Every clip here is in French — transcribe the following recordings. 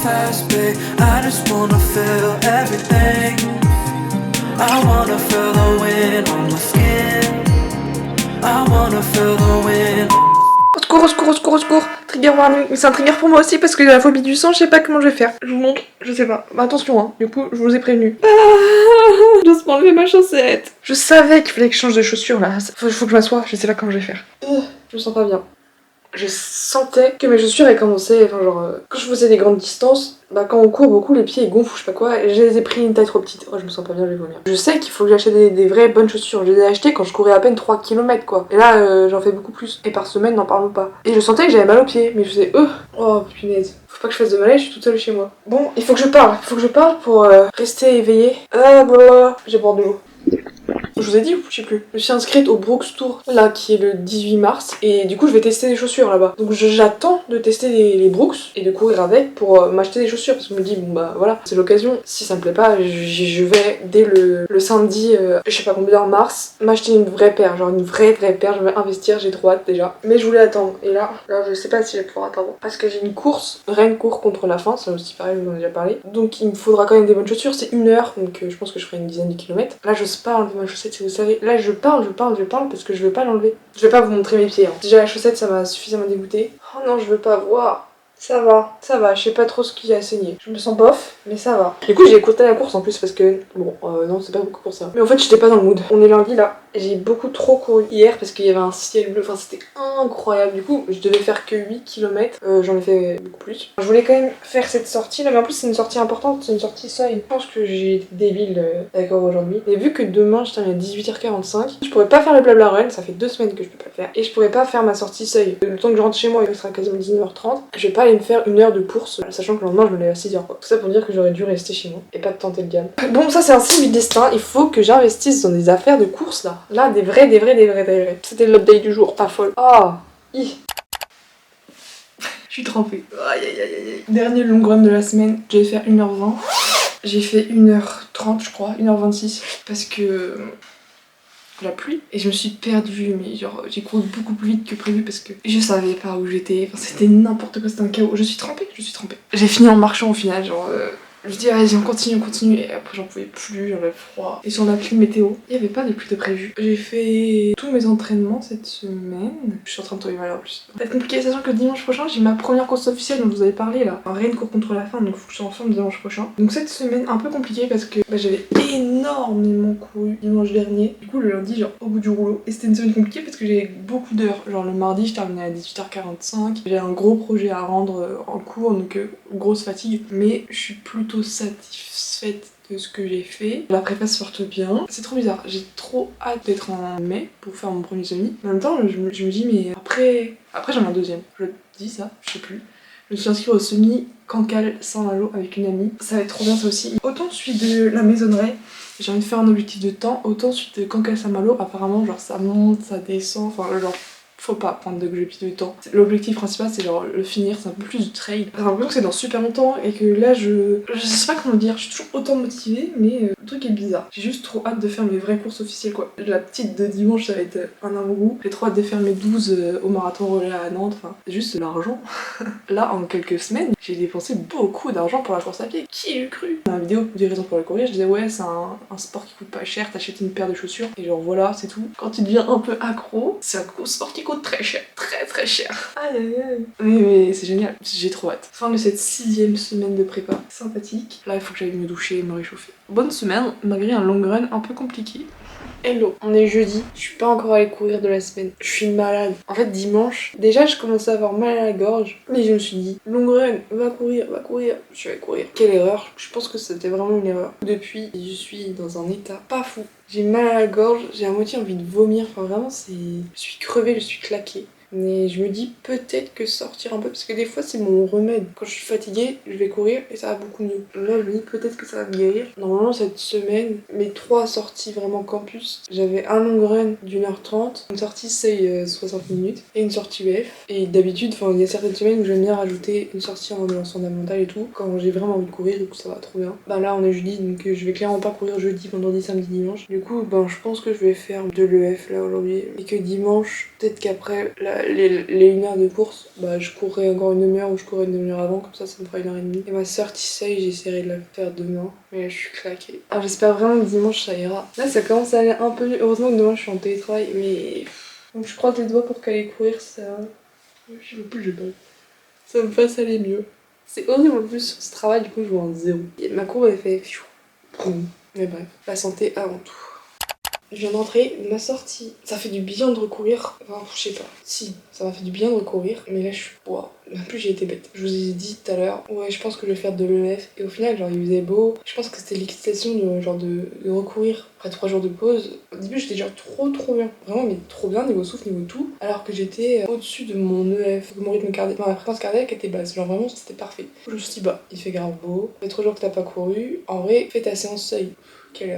fast, babe. I just wanna feel everything. I wanna feel the wind on my skin. I wanna feel the wind. Au secours, au secours, au secours, au secours. Trigger warning. Mais c'est un trigger pour moi aussi parce que j'ai la phobie du sang, je sais pas comment je vais faire. Je vous montre, je sais pas. Bah, attention, hein. Du coup, je vous ai prévenu. J'ose m'enlever ma chaussette. Je savais qu'il fallait que je change de chaussures là. Faut que je m'assoie, je sais pas comment je vais faire. Je me sens pas bien. Je sentais que mes chaussures elles commençaient, enfin genre, quand je faisais des grandes distances, bah quand on court beaucoup les pieds ils gonflent ou je sais pas quoi, et je les ai pris une taille trop petite. Oh je me sens pas bien, je vais vomir. Je sais qu'il faut que j'achète des vraies bonnes chaussures, je les ai achetées quand je courais à peine 3 km quoi. Et là j'en fais beaucoup plus, et par semaine n'en parlons pas. Et je sentais que j'avais mal aux pieds, mais je faisais oh punaise. Faut pas que je fasse de malaise, je suis toute seule chez moi. Bon, il faut que je parle pour rester éveillée. J'ai boire de l'eau. Je vous ai dit ou je sais plus. Je suis inscrite au Brooks Tour, là, qui est le 18 mars. Et du coup, je vais tester des chaussures là-bas. Donc j'attends de tester les Brooks et de courir avec pour m'acheter des chaussures. Parce que je me dis, bon bah voilà, c'est l'occasion. Si ça me plaît pas, je vais dès le samedi, je sais pas combien, mars, m'acheter une vraie paire. Genre une vraie paire. Je vais investir, j'ai trop hâte déjà. Mais je voulais attendre. Et là, je sais pas si je vais pouvoir attendre. Parce que j'ai une course, Rennes court contre la fin. Ça aussi pareil, je vous en ai déjà parlé. Donc il me faudra quand même des bonnes chaussures. C'est 1 heure. Donc je pense que je ferai une dizaine de kilomètres. Là, j'ose pas enlever ma chaussette. Si vous savez, là je parle parce que je veux pas l'enlever. Je vais pas vous montrer mes pieds. Hein. Déjà la chaussette ça m'a suffisamment dégoûté. Oh non je veux pas voir. Ça va, je sais pas trop ce qui a saigné. Je me sens bof, mais ça va. Du coup j'ai écouté la course en plus parce que, bon, non c'est pas beaucoup pour ça. Mais en fait j'étais pas dans le mood. On est lundi là. J'ai beaucoup trop couru hier parce qu'il y avait un ciel bleu, enfin c'était incroyable. Du coup je devais faire que 8 km, j'en ai fait beaucoup plus. Je voulais quand même faire cette sortie là, mais en plus c'est une sortie importante, c'est une sortie seuil. Je pense que j'ai été débile d'accord aujourd'hui. Mais vu que demain je termine à 18h45, je pourrais pas faire le blabla run, ça fait 2 semaines que je peux pas le faire. Et je pourrais pas faire ma sortie seuil. Le temps que je rentre chez moi il sera quasiment 19h30. Je vais pas aller me faire 1 heure de course, sachant que le lendemain je me lève à 6h quoi. Tout ça pour dire que j'aurais dû rester chez moi et pas tenter le gamme. Bon ça c'est un signe du destin, il faut que j'investisse dans des affaires de course là. Là des vrais. C'était l'update du jour, pas folle. Je suis trempée. Dernier long run de la semaine, je vais faire 1h20. J'ai fait 1h30 je crois, 1h26 parce que la pluie et je me suis perdue, mais genre j'ai couru beaucoup plus vite que prévu parce que je savais pas où j'étais, enfin c'était n'importe quoi, c'était un chaos. Je suis trempée. J'ai fini en marchant au final, genre je me dis vas-y on continue et après j'en pouvais plus, j'avais froid. Et sur l'appli météo, il y avait pas de pluie de prévu. J'ai fait tous mes entraînements cette semaine. Je suis en train de tomber malade en plus. Ça va être compliqué, sachant que dimanche prochain j'ai ma première course officielle dont je vous avais parlé là. Rennes court contre la fin, donc faut que je sois en forme dimanche prochain. Donc cette semaine un peu compliquée parce que j'avais énormément couru dimanche dernier. Du coup le lundi genre au bout du rouleau. Et c'était une semaine compliquée parce que j'avais beaucoup d'heures. Genre le mardi je terminais à 18h45. J'ai un gros projet à rendre en cours, donc grosse fatigue. Mais je suis plutôt satisfaite de ce que j'ai fait. La prépa se porte bien. C'est trop bizarre, j'ai trop hâte d'être en mai pour faire mon premier semi. En même temps, je me dis, mais après j'en ai un deuxième. Je dis ça, je sais plus. Je me suis inscrite au semi Cancale Saint-Malo avec une amie. Ça va être trop bien ça aussi. Autant celui de la maisonneraie, j'ai envie de faire un objectif de temps, autant celui de Cancale Saint-Malo, apparemment genre ça monte, ça descend, enfin genre faut pas prendre d'objectif de temps. L'objectif principal c'est genre le finir, c'est un peu plus du trail. J'ai l'impression que c'est dans super longtemps et que là je sais pas comment dire, je suis toujours autant motivée mais le truc est bizarre. J'ai juste trop hâte de faire mes vraies courses officielles quoi. La petite de dimanche ça va être un amourou. J'ai trop hâte de faire mes 12 au marathon relais à Nantes, enfin c'est juste l'argent. Là en quelques semaines j'ai dépensé beaucoup d'argent pour la course à pied. Qui eût cru? Dans la vidéo des raisons pour le courir je disais ouais c'est un sport qui coûte pas cher, t'achètes une paire de chaussures et genre voilà c'est tout. Quand tu deviens un peu accro, c'est un sport qui coûte très cher, très cher. Aïe. Mais c'est génial, j'ai trop hâte. Fin de cette 6e semaine de prépa, sympathique. Là il faut que j'aille me doucher et me réchauffer. Bonne semaine, malgré un long run un peu compliqué. Hello, on est jeudi, je suis pas encore allée courir de la semaine, je suis malade. En fait dimanche, déjà je commençais à avoir mal à la gorge, mais je me suis dit, long run, va courir, je vais courir. Quelle erreur, je pense que c'était vraiment une erreur. Depuis, je suis dans un état pas fou. J'ai mal à la gorge, j'ai à moitié envie de vomir, enfin vraiment c'est... Je suis crevée, je suis claquée. Mais je me dis peut-être que sortir un peu, parce que des fois c'est mon remède. Quand je suis fatiguée, je vais courir et ça va beaucoup mieux. Là je me dis peut-être que ça va me guérir. Normalement cette semaine, mes 3 sorties vraiment campus, j'avais un long run d'1h30, une sortie seuil 60 minutes et une sortie UF. Et d'habitude, il y a certaines semaines où j'aime bien rajouter une sortie en ambulance fondamentale et tout, quand j'ai vraiment envie de courir, du coup ça va trop bien. Là on est jeudi, donc je vais clairement pas courir jeudi, vendredi, samedi, dimanche. Du coup je pense que je vais faire de l'EF là aujourd'hui. Et que dimanche, peut-être qu'après les 1 heure de course, bah je courrais encore une demi-heure ou je courais une demi-heure avant, comme ça me fera 1 heure et demie. Et ma sœur Tisseuil, j'essaierai de la faire demain, mais là je suis claquée. Alors j'espère vraiment que dimanche ça ira. Là ça commence à aller un peu mieux, heureusement que demain je suis en télétravail, mais donc je croise les doigts pour qu'aller courir ça... Je sais plus, j'ai pas... Ça me fasse aller mieux. C'est horrible en plus, ce travail du coup je vois en 0. Et ma courbe elle fait... Mais bref, la santé avant tout. Je viens d'entrer, ma sortie. Ça fait du bien de recourir. Enfin, je sais pas. Si, ça m'a fait du bien de recourir. Mais là, je suis. Waouh. En plus, j'ai été bête. Je vous ai dit tout à l'heure, ouais, je pense que je vais faire de l'EF. Et au final, genre, il faisait beau. Je pense que c'était l'excitation de recourir après 3 jours de pause. Au début, j'étais genre trop bien. Vraiment, mais trop bien, niveau souffle, niveau tout. Alors que j'étais au-dessus de mon EF. Mon rythme cardiaque. Ma fréquence cardiaque était basse. Genre, vraiment, c'était parfait. Je me suis dit, bah, il fait grave beau. Ça fait 3 jours que t'as pas couru. En vrai, fais ta séance seuil. Quelle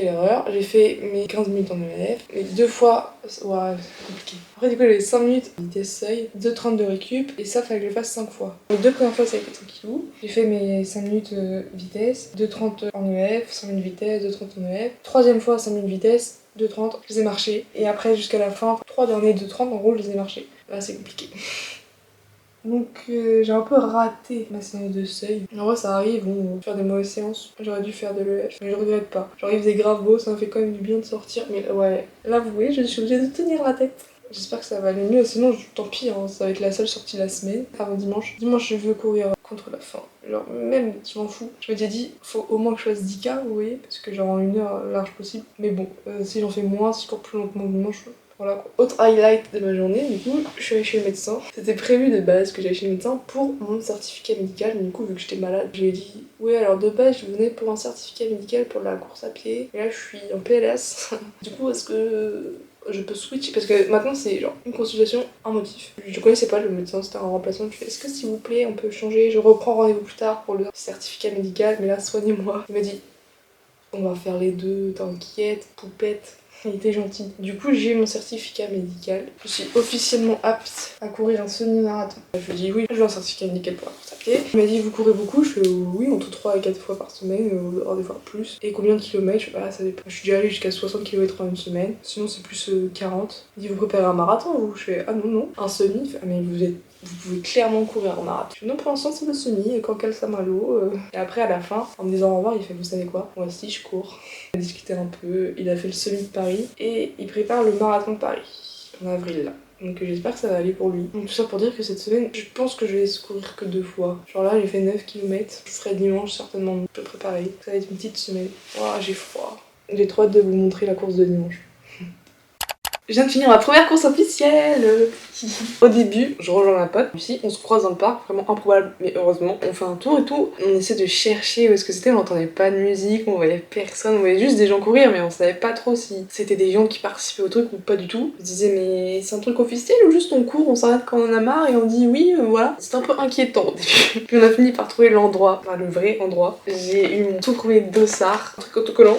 erreur. J'ai fait mes 15 minutes en EF. Mais 2 fois. Ouais, c'est compliqué. Après, du coup, j'avais 5 minutes vitesse seuil, 2,30 de récup. Et ça, fallait que je le fasse 5 fois. Les 2 premières fois, ça a été tranquillou. J'ai fait mes 5 minutes vitesse, 2,30 en EF, 5 minutes vitesse, 2,30 en EF. 3ème fois, 5 minutes vitesse, 2,30. Je les ai marchés. Et après, jusqu'à la fin, 3 derniers 2,30, en gros, je les ai marchés. Là, c'est compliqué. Donc j'ai un peu raté ma séance de seuil. En vrai ça arrive, bon, faire des mauvaises séances. J'aurais dû faire de l'EF, mais je regrette pas. Genre il faisait grave beau, ça me fait quand même du bien de sortir. Mais ouais, là vous voyez, je suis obligée de tenir la tête. J'espère que ça va aller mieux, sinon tant pis, hein, ça va être la seule sortie de la semaine. Avant dimanche. Dimanche je veux courir contre la faim. Genre même, je m'en fous. Je m'étais dit, faut au moins que je fasse 10K, vous voyez, parce que genre en 1 heure large possible. Mais bon, si j'en fais moins, si je cours plus lentement dimanche... Voilà, autre highlight de ma journée, du coup, je suis allée chez le médecin. C'était prévu de base que j'aille chez le médecin pour mon certificat médical, mais du coup, vu que j'étais malade, j'ai dit oui, alors de base, je venais pour un certificat médical pour la course à pied. Et là, je suis en PLS. Du coup, est-ce que je peux switch? Parce que maintenant, c'est genre une consultation, un motif. Je connaissais pas le médecin, c'était un remplaçant. Je fais est-ce que s'il vous plaît, on peut changer? Je reprends rendez-vous plus tard pour le certificat médical, mais là, soignez-moi. Il m'a dit on va faire les deux, t'inquiète, poupette. Il était gentil. Du coup, j'ai eu mon certificat médical. Je suis officiellement apte à courir un semi-marathon. Je lui ai dit oui, je veux un certificat médical pour la course à pied. Il m'a dit vous courez beaucoup? Je fais oui, entre 3 et 4 fois par semaine, voire des fois plus. Et combien de kilomètres? Je fais bah ça dépend. Je suis déjà allée jusqu'à 60 km en une semaine. Sinon c'est plus 40. Il dit vous préparez un marathon vous? Je fais ah non. Un semi? Il fait, ah mais vous pouvez clairement courir en marathon. Je fais non pour l'instant c'est le semi, quand qu'elle Saint-Malo. Et après à la fin, en me disant au revoir, il fait vous savez quoi? Moi aussi je cours. On a discuté un peu, il a fait le semi de Paris et il prépare le marathon de Paris en avril là. Donc j'espère que ça va aller pour lui. Donc tout ça pour dire que cette semaine, je pense que je vais courir que 2 fois. Genre là j'ai fait 9 km, je ferai dimanche certainement, je peux préparer. Ça va être une petite semaine. Ouah, j'ai froid. J'ai trop hâte de vous montrer la course de dimanche. Je viens de finir ma première course officielle. Au début, je rejoins ma pote. Ici, on se croise dans le parc, vraiment improbable, mais heureusement. On fait un tour et tout. On essaie de chercher où est-ce que c'était. On n'entendait pas de musique, on voyait personne. On voyait juste des gens courir, mais on savait pas trop si c'était des gens qui participaient au truc ou pas du tout. On se disait, mais c'est un truc officiel ou juste on court, on s'arrête quand on en a marre et on dit oui, voilà. C'était un peu inquiétant au début. Puis on a fini par trouver l'endroit, enfin le vrai endroit. J'ai eu mon tout premier dossard, un truc autocollant.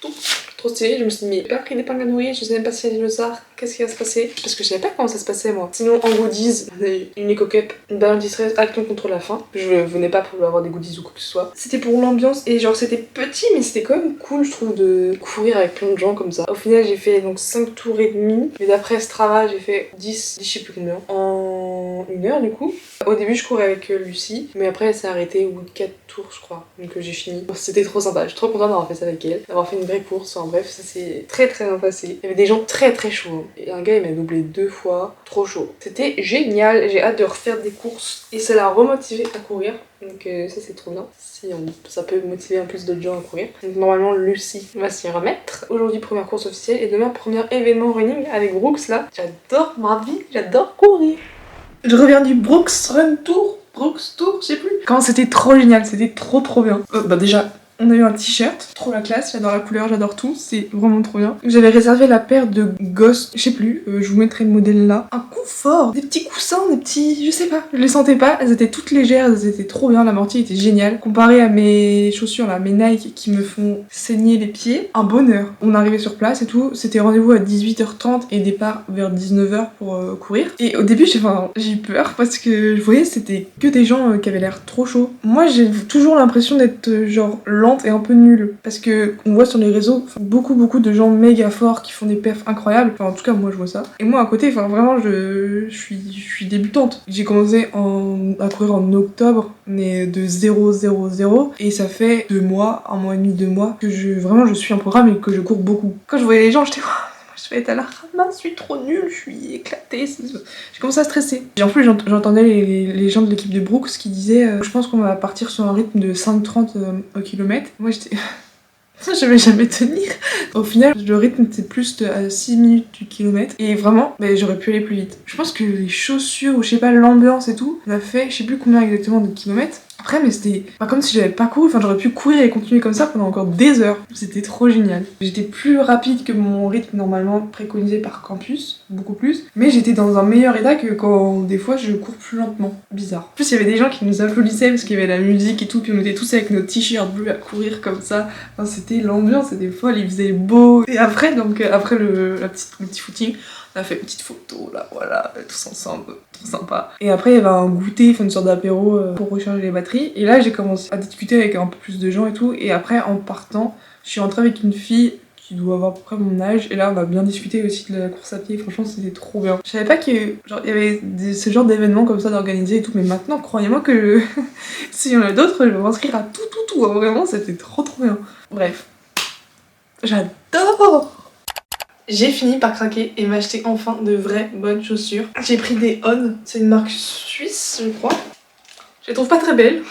Tout. Trop stylé, je me suis dit mais j'ai pas pris d'épingle à nourrir, je sais même pas s'il y a des dossards, qu'est-ce qui va se passer? Parce que je savais pas comment ça se passait moi. Sinon en goodies, on a eu une Eco Cup, une ballon distress, Acton contre la faim. Je venais pas pour avoir des goodies ou quoi que ce soit. C'était pour l'ambiance et genre c'était petit mais c'était quand même cool je trouve de courir avec plein de gens comme ça. Au final j'ai fait donc 5 tours et demi, mais d'après Strava j'ai fait 10 je sais plus combien, en 1 heure du coup. Au début je courais avec Lucie, mais après elle s'est arrêtée au bout de 4 tours je crois, donc j'ai fini. C'était trop sympa, je suis trop contente d'avoir fait ça avec elle, d'avoir fait une vraie course. Enfin, bref, ça s'est très bien passé. Il y avait des gens très chauds. Et un gars il m'a doublé 2 fois, trop chaud. C'était génial, j'ai hâte de refaire des courses et ça l'a remotivé à courir. Donc ça c'est trop bien. Ça peut motiver un plus d'autres gens à courir. Donc normalement Lucie va s'y remettre. Aujourd'hui première course officielle et demain premier événement running avec Brooks là. J'adore ma vie, j'adore courir. Je reviens du Brooks Run Tour. Brooks Tour, je sais plus. Quand c'était trop génial, c'était trop bien. Bah déjà, on a eu un t-shirt, trop la classe, j'adore la couleur, j'adore tout, c'est vraiment trop bien. J'avais réservé la paire de Ghost, je sais plus, je vous mettrai le modèle là. Un confort, des petits coussins, des petits, je sais pas, je les sentais pas, elles étaient toutes légères, elles étaient trop bien, la mortier était géniale. Comparé à mes chaussures là, mes Nike qui me font saigner les pieds, un bonheur. On arrivait sur place et tout, c'était rendez-vous à 18h30 et départ vers 19h pour courir. Et au début j'ai eu peur parce que je voyais c'était que des gens qui avaient l'air trop chauds. Moi j'ai toujours l'impression d'être genre lent lente et un peu nulle. Parce que on voit sur les réseaux beaucoup de gens méga forts qui font des perfs incroyables. Enfin, en tout cas, moi je vois ça. Et moi à côté, enfin vraiment, je suis débutante. J'ai commencé à courir en octobre, mais de 0,00. Et ça fait 2 mois, 1 mois et demi, 2 mois, que je suis un programme et que je cours beaucoup. Quand je voyais les gens, j'étais je vais être à la ramasse, je suis trop nulle, je suis éclatée. J'ai commencé à stresser. Et en plus, j'entendais les gens de l'équipe de Brooks qui disaient je pense qu'on va partir sur un rythme de 5,30 au kilomètre. Moi, j'étais. Je vais jamais tenir. Au final, le rythme c'était plus de 6 minutes du kilomètre. Et vraiment, j'aurais pu aller plus vite. Je pense que les chaussures ou je sais pas, l'ambiance et tout, m'a fait je sais plus combien exactement de kilomètres. Après, mais c'était pas comme si j'avais pas couru, enfin j'aurais pu courir et continuer comme ça pendant encore des heures. C'était trop génial. J'étais plus rapide que mon rythme normalement préconisé par campus, beaucoup plus, mais j'étais dans un meilleur état que quand des fois je cours plus lentement. Bizarre. En plus, il y avait des gens qui nous applaudissaient parce qu'il y avait la musique et tout, puis on était tous avec nos t-shirts bleus à courir comme ça. Enfin, c'était l'ambiance, c'était folle, il faisait beau. Et après, après le petit footing, on a fait une petite photo là, voilà, tous ensemble, trop sympa. Et après il y avait un goûter, une sorte d'apéro pour recharger les batteries. Et là j'ai commencé à discuter avec un peu plus de gens et tout. Et après en partant, je suis rentrée avec une fille qui doit avoir à peu près mon âge. Et là on a bien discuté aussi de la course à pied, franchement c'était trop bien. Je savais pas qu'il y avait ce genre d'événements comme ça d'organiser et tout. Mais maintenant croyez-moi que s'il y en a d'autres, je vais m'inscrire à tout. Hein. Vraiment c'était trop bien. Bref, j'adore. J'ai fini par craquer et m'acheter enfin de vraies bonnes chaussures. J'ai pris des On, c'est une marque suisse je crois. Je les trouve pas très belles,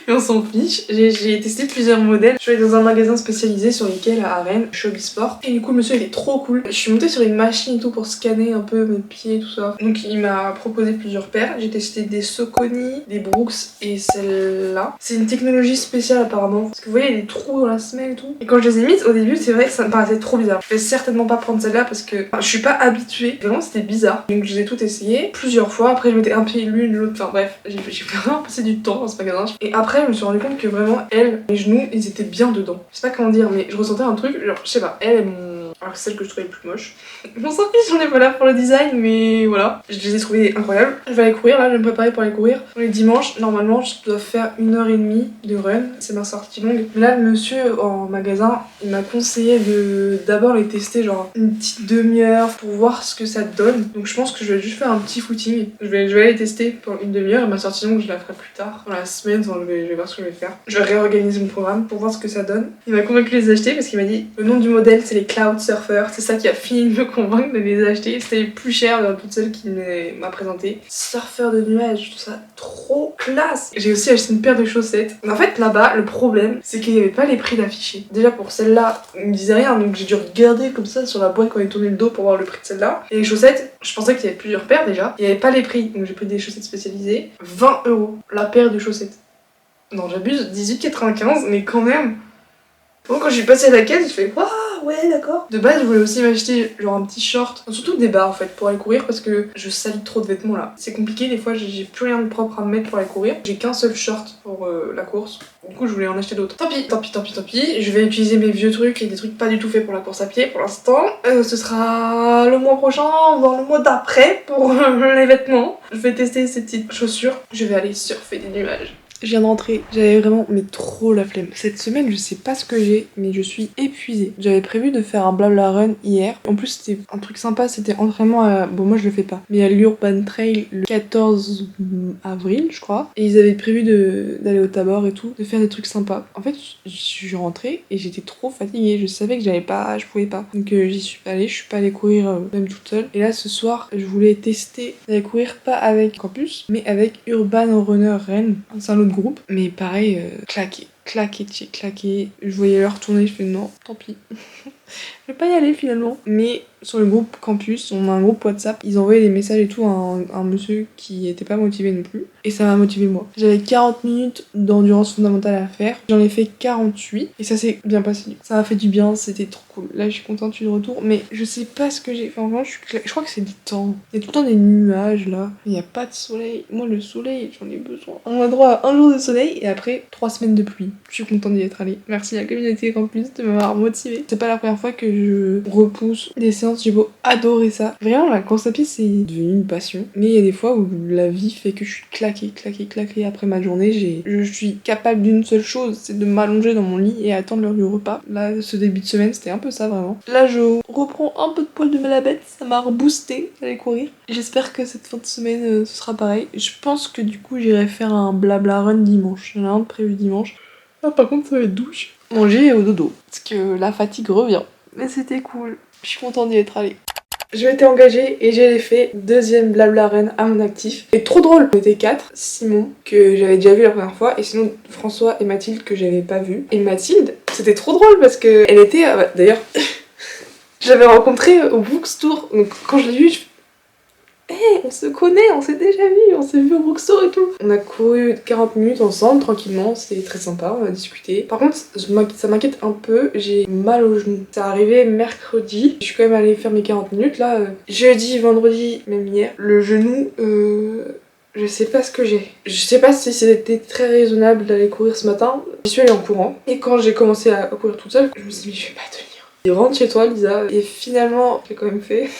mais on s'en fiche. J'ai testé plusieurs modèles. Je suis allée dans un magasin spécialisé sur lesquels à Rennes, Shopee Sport. Et du coup le monsieur il est trop cool. Je suis montée sur une machine et tout pour scanner un peu mes pieds et tout ça. Donc il m'a proposé plusieurs paires. J'ai testé des Saucony, des Brooks et celle-là. C'est une technologie spéciale apparemment. Parce que vous voyez il y a des trous dans la semelle et tout. Et quand je les ai mises au début c'est vrai que ça me paraissait trop bizarre. Je vais certainement pas prendre celle-là parce que je suis pas habituée. Vraiment c'était bizarre. Donc je les ai toutes essayées plusieurs fois. Après je mettais un pied l'une, l'autre. Enfin bref, j'ai vraiment passé du temps dans ce magasin. Et après je me suis rendu compte que vraiment mes genoux ils étaient bien dedans. Je sais pas comment dire mais je ressentais un truc genre je sais pas. Elles m'ont... Alors que celle que je trouvais le plus moche. Je m'en s'en fiche, j'en ai pas là pour le design mais voilà. Je les ai trouvées incroyables. Je vais aller courir là, je vais me préparer pour aller courir. On est dimanche, normalement je dois faire 1h30 de run. C'est ma sortie longue. Mais là le monsieur en magasin il m'a conseillé de d'abord les tester genre une petite demi-heure pour voir ce que ça donne. Donc je pense que je vais juste faire un petit footing. Je vais aller les tester pendant une demi-heure et ma sortie longue je la ferai plus tard. Dans la semaine, je vais voir ce que je vais faire. Je vais réorganiser mon programme pour voir ce que ça donne. Il m'a convaincu de les acheter parce qu'il m'a dit le nom du modèle c'est les Cloud Surfer. C'est ça qui a fini de me convaincre de les acheter. C'était plus cher de toutes celles qu'il m'a présenté. Surfeur de nuages, je trouve ça trop classe. J'ai aussi acheté une paire de chaussettes. Mais en fait là-bas le problème c'est qu'il n'y avait pas les prix d'affichés. Déjà pour celle-là il me disait rien donc j'ai dû regarder comme ça sur la boîte quand il tournait le dos pour voir le prix de celle-là. Et les chaussettes, je pensais qu'il y avait plusieurs paires déjà. Il n'y avait pas les prix donc j'ai pris des chaussettes spécialisées. 20€ la paire de chaussettes. Non, j'abuse, 18,95, mais quand même. Bon, quand je suis passée à la caisse, je fais waouh, ouais, d'accord. De base, je voulais aussi m'acheter genre un petit short, surtout des bas en fait, pour aller courir parce que je salis trop de vêtements là. C'est compliqué, des fois, j'ai plus rien de propre à me mettre pour aller courir. J'ai qu'un seul short pour la course. Du coup, je voulais en acheter d'autres. Tant pis. Je vais utiliser mes vieux trucs et des trucs pas du tout faits pour la course à pied pour l'instant. Ce sera le mois prochain, voire le mois d'après pour les vêtements. Je vais tester ces petites chaussures. Je vais aller surfer des nuages. Je viens de rentrer, j'avais vraiment trop la flemme. Cette semaine, je sais pas ce que j'ai, mais je suis épuisée. J'avais prévu de faire un blabla run hier. En plus, c'était un truc sympa, c'était entraînement à... Bon, moi je le fais pas, mais à l'Urban Trail le 14 avril, je crois. Et ils avaient prévu d'aller au Tabor et tout, de faire des trucs sympas. En fait, je suis rentrée et j'étais trop fatiguée. Je savais que je pouvais pas. Donc j'y suis pas allée, je suis pas allée courir même toute seule. Et là, ce soir, je voulais tester d'aller courir pas avec Campus, mais avec Urban Runner Rennes. C'est un autre groupe, mais pareil, claqué. Je voyais leur tourner, je fais non, tant pis. Je vais pas y aller finalement. Mais sur le groupe Campus, on a un groupe WhatsApp, ils envoyaient des messages et tout à un monsieur qui était pas motivé non plus. Et ça m'a motivé moi. J'avais 40 minutes d'endurance fondamentale à faire. J'en ai fait 48 et ça s'est bien passé. Ça m'a fait du bien, c'était trop cool. Là je suis contente, je suis de retour. Mais je sais pas ce que j'ai fait. Enfin, je crois que c'est du temps. Il y a tout le temps des nuages là. Il n'y a pas de soleil. Moi le soleil, j'en ai besoin. On a droit à un jour de soleil et après 3 semaines de pluie. Je suis contente d'y être allée. Merci à la communauté Campus de m'avoir motivée. C'est pas la première fois que je repousse des séances, j'ai beau adorer ça. Vraiment, la course à pied, c'est devenu une passion. Mais il y a des fois où la vie fait que je suis claquée après ma journée. Je suis capable d'une seule chose, c'est de m'allonger dans mon lit et attendre l'heure du repas. Là, ce début de semaine, c'était un peu ça, vraiment. Là, je reprends un peu de poil de la bête, ça m'a reboosté d'aller courir. J'espère que cette fin de semaine, ce sera pareil. Je pense que du coup, j'irai faire un blabla run dimanche. Il y en a un de prévu dimanche. Ah, par contre, ça va être douche. Manger et au dodo. Parce que la fatigue revient. Mais c'était cool. Je suis contente d'y être allée. Je m'étais engagée et j'ai fait deuxième blabla run à mon actif. Et trop drôle. On était 4. Simon, que j'avais déjà vu la première fois. Et sinon, François et Mathilde, que j'avais pas vu. Et Mathilde, c'était trop drôle parce que elle était... d'ailleurs, je l'avais rencontrée au Bookstore. Donc quand je l'ai vue, on se connaît, on s'est déjà vu, on s'est vu au bookstore et tout. On a couru 40 minutes ensemble, tranquillement, c'était très sympa, on a discuté. Par contre, ça m'inquiète un peu, j'ai mal au genou. Ça arrivé mercredi, je suis quand même allée faire mes 40 minutes là. Jeudi, vendredi, même hier, le genou, je sais pas ce que j'ai. Je sais pas si c'était très raisonnable d'aller courir ce matin. J'y suis allée en courant. Et quand j'ai commencé à courir toute seule, je me suis dit, mais je vais pas tenir. Et rentre chez toi, Lisa. Et finalement, j'ai quand même fait.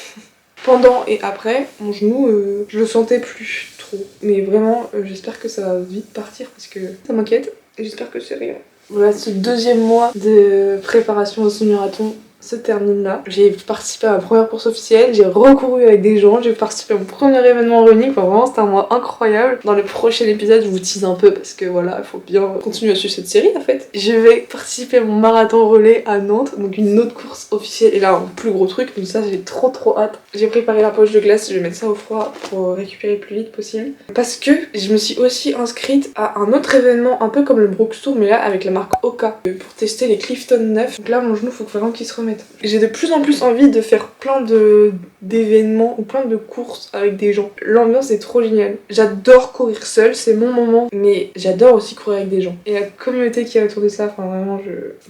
Pendant et après, mon genou, je le sentais plus trop. Mais vraiment, j'espère que ça va vite partir parce que ça m'inquiète. Et j'espère que c'est rien. Voilà, ce deuxième mois de préparation au semi-marathon se termine là. J'ai participé à ma première course officielle, j'ai recouru avec des gens, j'ai participé à mon premier événement running, enfin vraiment c'était un mois incroyable. Dans le prochain épisode je vous tease un peu parce que voilà, il faut bien continuer à suivre cette série en fait. Je vais participer à mon marathon relais à Nantes, donc une autre course officielle, et là un plus gros truc, donc ça j'ai trop hâte. J'ai préparé la poche de glace, je vais mettre ça au froid pour récupérer le plus vite possible. Parce que je me suis aussi inscrite à un autre événement un peu comme le Brookstour mais là avec la marque Oka pour tester les Clifton 9. Donc là mon genou faut vraiment qu'il se remette. J'ai de plus en plus envie de faire plein d'événements ou plein de courses avec des gens. L'ambiance est trop géniale. J'adore courir seule, c'est mon moment, mais j'adore aussi courir avec des gens. Et la communauté qui est autour de ça, enfin vraiment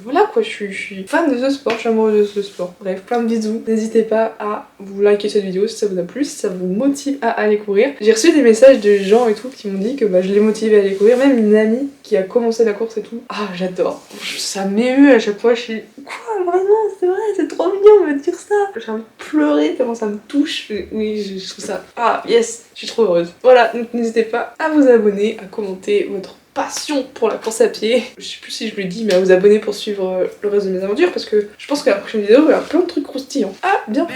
Voilà quoi, je suis fan de ce sport, je suis amoureuse de ce sport. Bref, plein de bisous. N'hésitez pas à vous liker cette vidéo si ça vous a plu, si ça vous motive à aller courir. J'ai reçu des messages de gens et tout qui m'ont dit que je les motivais à aller courir, même une amie qui a commencé la course et tout. Ah j'adore, ça m'émeut à chaque fois, je suis... Quoi vraiment, c'est vrai, c'est trop mignon de me dire ça. J'ai envie de pleurer tellement ça me touche. Oui, je trouve ça... Ah yes, je suis trop heureuse. Voilà, donc n'hésitez pas à vous abonner, à commenter votre passion pour la course à pied. Je sais plus si je le dis, mais à vous abonner pour suivre le reste de mes aventures parce que je pense que la prochaine vidéo, il y aura plein de trucs croustillants. À bientôt.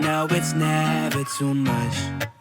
Now it's never too much.